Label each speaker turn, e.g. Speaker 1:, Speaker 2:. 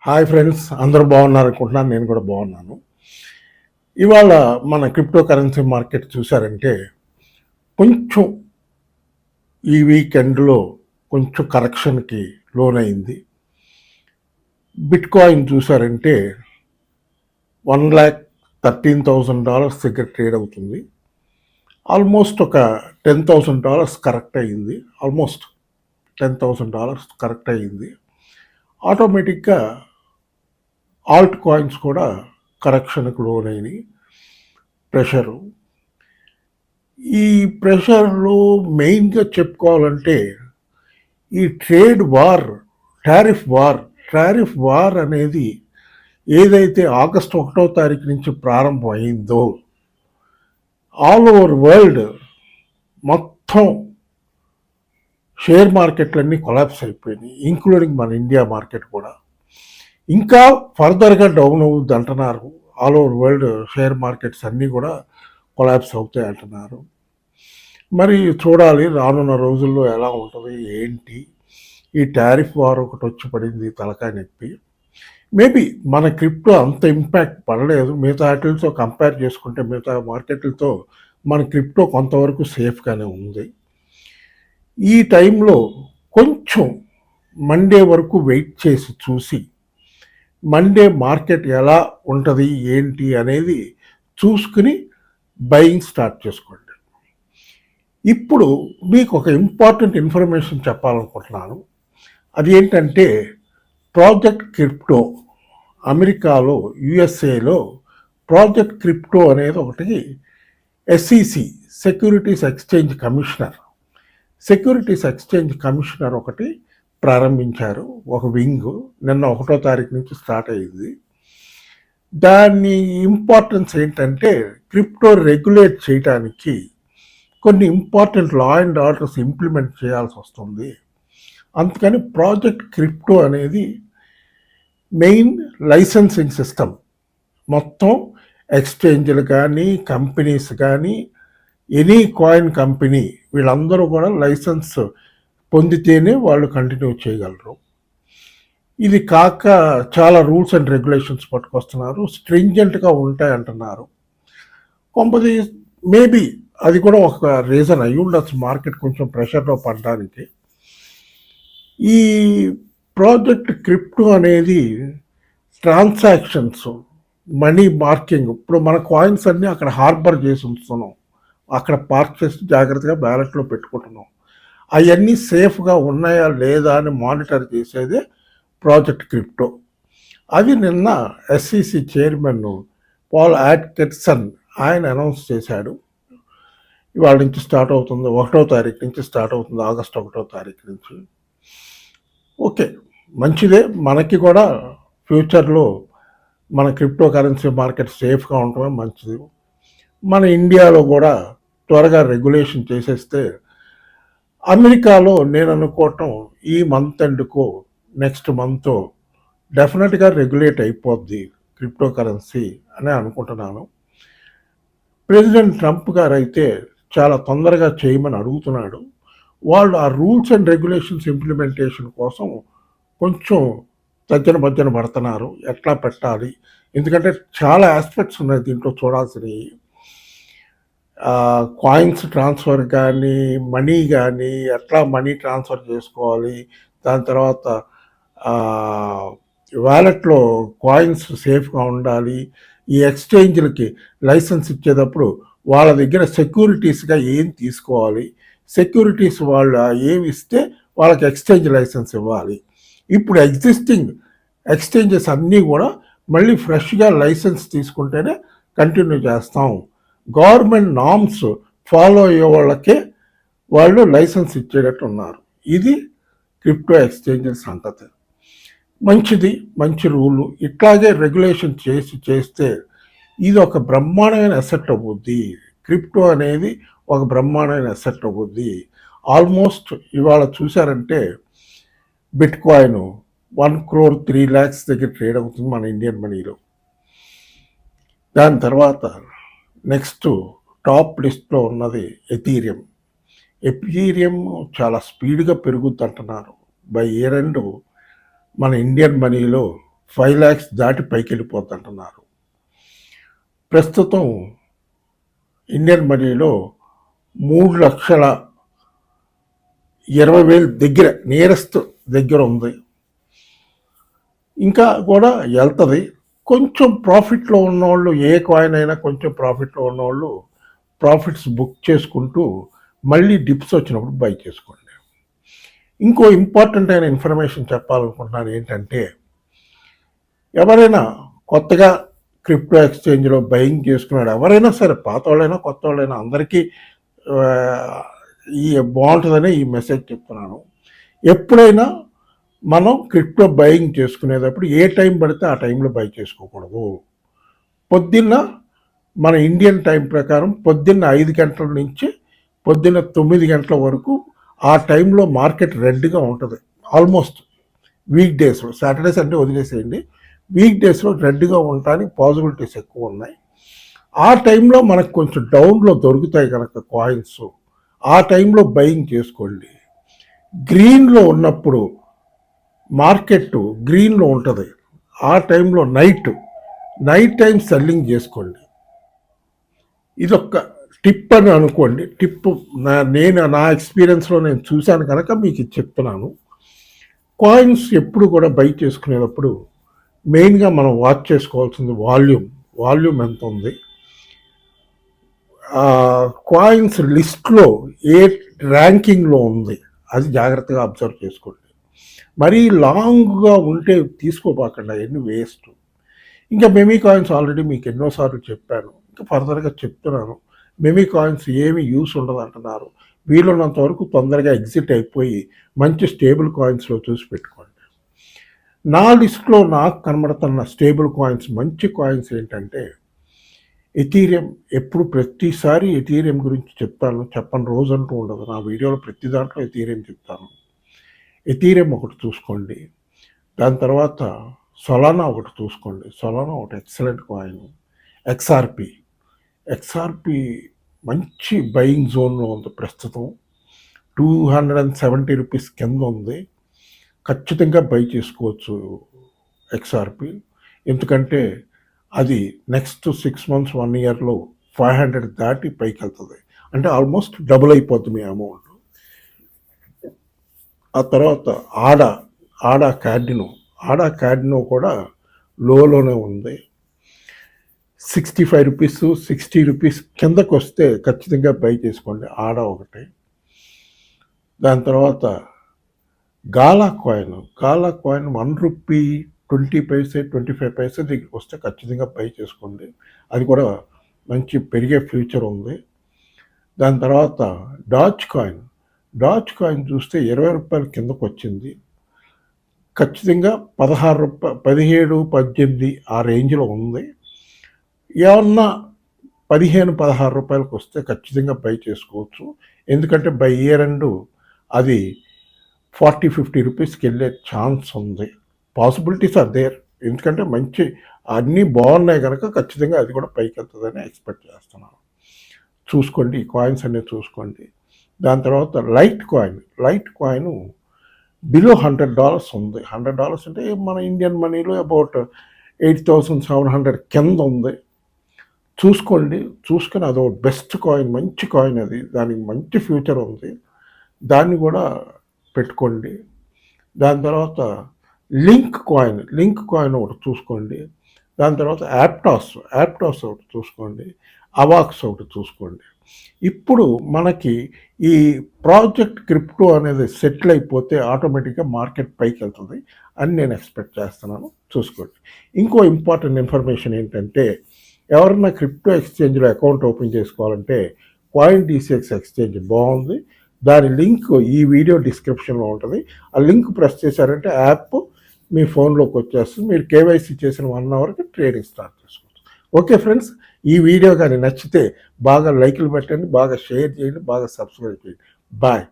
Speaker 1: Hi friends, అందరూ బాగున్నారు అనుకుంటున్నాను. నేను కూడా బాగున్నాను. ఇవాళ మన క్రిప్టో కరెన్సీ మార్కెట్ చూసారంటే కొంచెం ఈ వీకెండ్లో కొంచెం కరెక్షన్కి లోనైంది. బిట్ కాయిన్ చూసారంటే $1,13,000 దగ్గర ట్రేడ్ అవుతుంది. ఆల్మోస్ట్ ఒక $10,000 కరెక్ట్ అయ్యింది. ఆల్మోస్ట్ $10,000 కరెక్ట్ అయ్యింది. ఆటోమేటిక్గా ఆల్ట్ కాయిన్స్ కూడా కరెక్షన్కి లోనైనవి. ప్రెషరు ఈ ప్రెషర్లో మెయిన్గా చెప్పుకోవాలంటే ఈ టారిఫ్ వార్ అనేది ఏదైతే ఆగస్టు 1వ తారీఖు నుంచి ప్రారంభం అయిందో ఆల్ ఓవర్ వరల్డ్ మొత్తం షేర్ మార్కెట్లన్నీ కొలాప్స్ అయిపోయినాయి, ఇంక్లూడింగ్ మన ఇండియా మార్కెట్ కూడా. ఇంకా ఫర్దర్గా డౌన్ అవుద్ది అంటున్నారు. All over world share markets అన్నీ కూడా కొలాప్స్ అవుతాయి అంటున్నారు. మరి చూడాలి రానున్న రోజుల్లో ఎలా ఉంటుంది ఏంటి. ఈ టారిఫ్ వార్ ఒకటి వచ్చి పడింది తలకాయ నొప్పి. మేబీ మన క్రిప్టో అంత ఇంపాక్ట్ పడలేదు. మిగతా వాటితో కంపేర్ చేసుకుంటే మిగతా మార్కెట్లతో మన క్రిప్టో కొంతవరకు సేఫ్గానే ఉంది. ఈ టైంలో కొంచెం మండే వరకు వెయిట్ చేసి చూసి మండే మార్కెట్ ఎలా ఉంటుంది ఏంటి అనేది చూసుకుని బయింగ్ స్టార్ట్ చేసుకోండి. ఇప్పుడు మీకు ఒక ఇంపార్టెంట్ ఇన్ఫర్మేషన్ చెప్పాలనుకుంటున్నాను. అది ఏంటంటే ప్రాజెక్ట్ క్రిప్టో అమెరికాలో యుఎస్ఏలో ప్రాజెక్ట్ క్రిప్టో అనేది ఒకటి ఎస్ఈసి సెక్యూరిటీస్ ఎక్స్చేంజ్ కమిషనర్ ఒకటి ప్రారంభించారు. ఒక వింగ్ నిన్న 1వ తారీఖు నుంచి స్టార్ట్ అయ్యింది. దాని ఇంపార్టెన్స్ ఏంటంటే క్రిప్టో రెగ్యులేట్ చేయడానికి కొన్ని important law and orders implement చేయాల్సి వస్తుంది. అందుకని ప్రాజెక్ట్ క్రిప్టో అనేది మెయిన్ లైసెన్సింగ్ సిస్టమ్. మొత్తం ఎక్స్చేంజ్లు కానీ కంపెనీస్ కానీ ఎనీ కాయిన్ కంపెనీ వీళ్ళందరూ కూడా లైసెన్స్ పొందితేనే వాళ్ళు కంటిన్యూ చేయగలరు. ఇది కాక చాలా రూల్స్ అండ్ రెగ్యులేషన్స్ పట్టుకొస్తున్నారు. స్ట్రింజెంట్గా ఉంటాయి అంటున్నారు. కొంపది మేబీ అది కూడా ఒక రీజన్ అయ్యి ఉండొచ్చు మార్కెట్ కొంచెం ప్రెషర్లో పడడానికి. ఈ ప్రాజెక్ట్ క్రిప్టో అనేది ట్రాన్సాక్షన్స్, మనీ మార్కింగ్, ఇప్పుడు మన కాయిన్స్ అన్నీ అక్కడ హార్బర్ చేసి ఉంచుతున్నాం, అక్కడ పార్క్ చేసి జాగ్రత్తగా బ్యాలెట్లో పెట్టుకుంటున్నాం. అవన్నీ సేఫ్గా ఉన్నాయా లేదా అని మానిటర్ చేసేదే ప్రాజెక్ట్ క్రిప్టో. అది నిన్న ఎస్ఈసి చైర్మన్ పాల్ అట్కిన్సన్ ఆయన అనౌన్స్ చేశాడు. ఇవాళ నుంచి స్టార్ట్ అవుతుంది, 1వ తారీఖు నుంచి స్టార్ట్ అవుతుంది, ఆగస్టు 1వ తారీఖు నుంచి. ఓకే, మంచిదే. మనకి కూడా ఫ్యూచర్లో మన క్రిప్టో కరెన్సీ మార్కెట్ సేఫ్గా ఉండటమే మంచిది. మన ఇండియాలో కూడా త్వరగా రెగ్యులేషన్ చేసేస్తే అమెరికాలో నేను అనుకోవటం ఈ మంత్ ఎండ్కో నెక్స్ట్ మంత్ డెఫినెట్గా రెగ్యులేట్ అయిపోద్ది క్రిప్టో కరెన్సీ అని అనుకుంటున్నాను. ప్రెసిడెంట్ ట్రంప్ గారు అయితే చాలా తొందరగా చేయమని అడుగుతున్నాడు. వాళ్ళు ఆ రూల్స్ అండ్ రెగ్యులేషన్స్ ఇంప్లిమెంటేషన్ కోసం కొంచెం మధ్యన పడుతున్నారు, ఎట్లా పెట్టాలి. ఎందుకంటే చాలా ఆస్పెక్ట్స్ ఉన్నాయి దీంట్లో చూడాల్సినవి. కాయిన్స్ ట్రాన్స్ఫర్ కానీ మనీ కానీ ఎట్లా మనీ ట్రాన్స్ఫర్ చేసుకోవాలి, దాని తర్వాత వ్యాలెట్లో కాయిన్స్ సేఫ్గా ఉండాలి, ఈ ఎక్స్చేంజ్లకి లైసెన్స్ ఇచ్చేటప్పుడు వాళ్ళ దగ్గర సెక్యూరిటీస్గా ఏం తీసుకోవాలి, సెక్యూరిటీస్ వాళ్ళు ఏమి ఇస్తే వాళ్ళకి ఎక్స్చేంజ్ లైసెన్స్ ఇవ్వాలి. ఇప్పుడు ఎగ్జిస్టింగ్ ఎక్స్చేంజెస్ అన్నీ కూడా మళ్ళీ ఫ్రెష్గా లైసెన్స్ తీసుకుంటేనే కంటిన్యూ చేస్తాం. గవర్నమెంట్ నామ్స్ ఫాలో అయ్యే వాళ్ళకే వాళ్ళు లైసెన్స్ ఇచ్చేటట్టు ఉన్నారు. ఇది క్రిప్టో ఎక్స్చేంజెస్ సంగతి. మంచిది, మంచి రూలు. ఇట్లాగే రెగ్యులేషన్ చేస్తే ఇది ఒక బ్రహ్మాండమైన అసెట్ అవుద్ది. క్రిప్టో అనేది ఒక బ్రహ్మాండమైన అసెట్ అవుద్ది. ఆల్మోస్ట్ ఇవాళ చూసారంటే బిట్ కాయిన్ 1,03,00,000 దగ్గర ట్రేడ్ అవుతుంది మన ఇండియన్ మనీలో. దాని తర్వాత నెక్స్ట్ టాప్ లిస్ట్లో ఉన్నది ఎథీరియం. చాలా స్పీడ్గా పెరుగుద్ది అంటున్నారు. బై ఇయర్ ఎండ్ మన ఇండియన్ మనీలో 5 lakhs దాటి పైకి వెళ్ళిపోద్ది అంటున్నారు. ప్రస్తుతం ఇండియన్ మనీలో 3,20,000 దగ్గర నియరెస్ట్ దగ్గర ఉంది. ఇంకా కూడా వెళ్తుంది. కొంచెం ప్రాఫిట్లో ఉన్నవాళ్ళు, ఏ కాయిన్ అయినా కొంచెం ప్రాఫిట్లో ఉన్నవాళ్ళు ప్రాఫిట్స్ బుక్ చేసుకుంటూ మళ్ళీ డిప్స్ వచ్చినప్పుడు బై చేసుకోండి. ఇంకో ఇంపార్టెంట్ అయిన ఇన్ఫర్మేషన్ చెప్పాలనుకుంటున్నాను ఏంటంటే, ఎవరైనా కొత్తగా క్రిప్టో ఎక్స్చేంజ్లో బయింగ్ చేసుకున్నాడు, ఎవరైనా సరే పాత వాళ్ళైనా కొత్త వాళ్ళైనా అందరికీ ఈ బాగుంటుందని ఈ మెసేజ్ చెప్తున్నాను. ఎప్పుడైనా మనం క్రిప్టో బయింగ్ చేసుకునేటప్పుడు ఏ టైం పడితే ఆ టైంలో బై చేసుకోకూడదు. పొద్దున్న మన ఇండియన్ టైం ప్రకారం పొద్దున్న 5 గంటల నుంచి పొద్దున్న 9 గంటల వరకు ఆ టైంలో మార్కెట్ రెడ్గా ఉంటుంది. ఆల్మోస్ట్ వీక్ డేస్లో, సాటర్డే సండే వదిలేసేయండి, వీక్ డేస్లో రెడ్గా ఉండడానికి పాసిబిలిటీస్ ఎక్కువ ఉన్నాయి. ఆ టైంలో మనకు కొంచెం డౌన్లో దొరుకుతాయి కనుక కాయిన్స్, ఆ టైంలో బయింగ్ చేసుకోండి. గ్రీన్లో ఉన్నప్పుడు మార్కెట్ గ్రీన్లో ఉంటుంది, ఆ టైంలో నైట్ టైం సెల్లింగ్ చేసుకోండి. ఇదొక్క టిప్ అని అనుకోండి. టిప్ నా ఎక్స్పీరియన్స్లో నేను చూశాను కనుక మీకు చెప్తున్నాను. కాయిన్స్ ఎప్పుడు కూడా బై చేసుకునేటప్పుడు మెయిన్గా మనం వాచ్ చేసుకోవాల్సింది వాల్యూమ్ ఎంత ఉంది. కాయిన్స్ లిస్ట్లో ఏ ర్యాంకింగ్లో ఉంది అది జాగ్రత్తగా అబ్జర్వ్ చేసుకోండి. మరీ లాంగ్గా ఉంటే తీసుకోబాకండి, అవన్నీ వేస్ట్. ఇంకా మెమీ కాయిన్స్ ఆల్రెడీ మీకు ఎన్నోసార్లు చెప్పాను, ఇంకా ఫర్దర్గా చెప్తున్నాను. మెమీ కాయిన్స్ ఏమి యూస్ ఉండదు అంటున్నారు. వీలున్నంత వరకు తొందరగా ఎగ్జిట్ అయిపోయి మంచి స్టేబుల్ కాయిన్స్లో చూసి పెట్టుకోండి. నా లిస్ట్లో నాకు కనబడుతున్న స్టేబుల్ కాయిన్స్, మంచి కాయిన్స్ ఏంటంటే ఎథీరియం. ఎప్పుడు ప్రతిసారి ఎథీరియం గురించి చెప్పని రోజు అంటూ ఉండదు. నా వీడియోలో ప్రతి దాంట్లో ఎథీరియం చెప్తాను. ఎథీరియం ఒకటి చూసుకోండి. దాని తర్వాత సొలానా ఒకటి చూసుకోండి. సొలానా ఒకటి ఎక్సలెంట్ కాయిన్. ఎక్స్ఆర్పి మంచి బయింగ్ జోన్లో ఉంది. ప్రస్తుతం 270 రూపీస్ కింద ఉంది. ఖచ్చితంగా బై చేసుకోవచ్చు ఎక్స్ఆర్పి, ఎందుకంటే అది నెక్స్ట్ 6 months 1 yearలో 500 దాటి పైకి వెళ్తుంది. అంటే ఆల్మోస్ట్ డబుల్ అయిపోతుంది మీ అమౌంట్. ఆ తర్వాత ఆడా క్యాడినో కూడా లోనే ఉంది. 65 రూపీస్ 60 రూపీస్ కిందకు వస్తే ఖచ్చితంగా బై చేసుకోండి. ఒకటి. దాని తర్వాత గాలా కాయిన్ 1 రూపీ 20 పైసే 25 పైసే దగ్గరికి వస్తే ఖచ్చితంగా బై చేసుకోండి. అది కూడా మంచి పెరిగే ఫ్యూచర్ ఉంది. దాని తర్వాత డాచ్ కాయిన్ చూస్తే 20 రూపాయల కిందకు వచ్చింది. ఖచ్చితంగా 16 రూపాయలు 17, 18 ఆ రేంజ్లో ఉంది. ఏమన్నా 15-16 రూపాయలకు వస్తే ఖచ్చితంగా బై చేసుకోవచ్చు. ఎందుకంటే బై ఇయర్ ఎండ్ అది 40-50 రూపీస్కి వెళ్ళే ఛాన్స్ ఉంది. Possibilities are there. ఎందుకంటే మంచి అన్నీ బాగున్నాయి కనుక ఖచ్చితంగా అది కూడా పైకి వెళ్తుందని ఎక్స్పెక్ట్ చేస్తున్నాను. చూసుకోండి, ఈ కాయిన్స్ అన్నీ చూసుకోండి. దాని తర్వాత లైట్ కాయిన్ బిలో $100 ఉంది. $100 అంటే మన ఇండియన్ మనీలో అబౌట్ 8,700 కింద ఉంది. చూసుకొని అది ఒక బెస్ట్ కాయిన్, మంచి కాయిన్ అది, దానికి మంచి ఫ్యూచర్ ఉంది. దాన్ని కూడా పెట్టుకోండి. దాని తర్వాత లింక్ కాయిన్ ఒకటి చూసుకోండి. దాని తర్వాత యాప్టాస్ ఒకటి చూసుకోండి. అవాక్స్ ఒకటి చూసుకోండి. ఇప్పుడు మనకి ఈ ప్రాజెక్ట్ క్రిప్టో అనేది సెటిల్ అయిపోతే ఆటోమేటిక్గా మార్కెట్ పైకి వెళ్తుంది అని నేను ఎక్స్పెక్ట్ చేస్తున్నాను. చూసుకోండి. ఇంకో ఇంపార్టెంట్ ఇన్ఫర్మేషన్ ఏంటంటే, ఎవరన్నా క్రిప్టో ఎక్స్చేంజ్లో అకౌంట్ ఓపెన్ చేసుకోవాలంటే CoinDCX ఎక్స్చేంజ్ బాగుంది. దాని లింక్ ఈ వీడియో డిస్క్రిప్షన్లో ఉంటుంది. ఆ లింక్ ప్రెస్ చేశారంటే యాప్ మీ ఫోన్లోకి వచ్చేస్తుంది. మీరు కేవైసీ చేసిన 1 అవర్కి ట్రేడింగ్ స్టార్ట్ చేసుకోవచ్చు. ఓకే ఫ్రెండ్స్, ఈ వీడియో కానీ నచ్చితే బాగా లైకులు పెట్టండి, బాగా షేర్ చేయండి, బాగా సబ్స్క్రైబ్ చేయండి. బాయ్.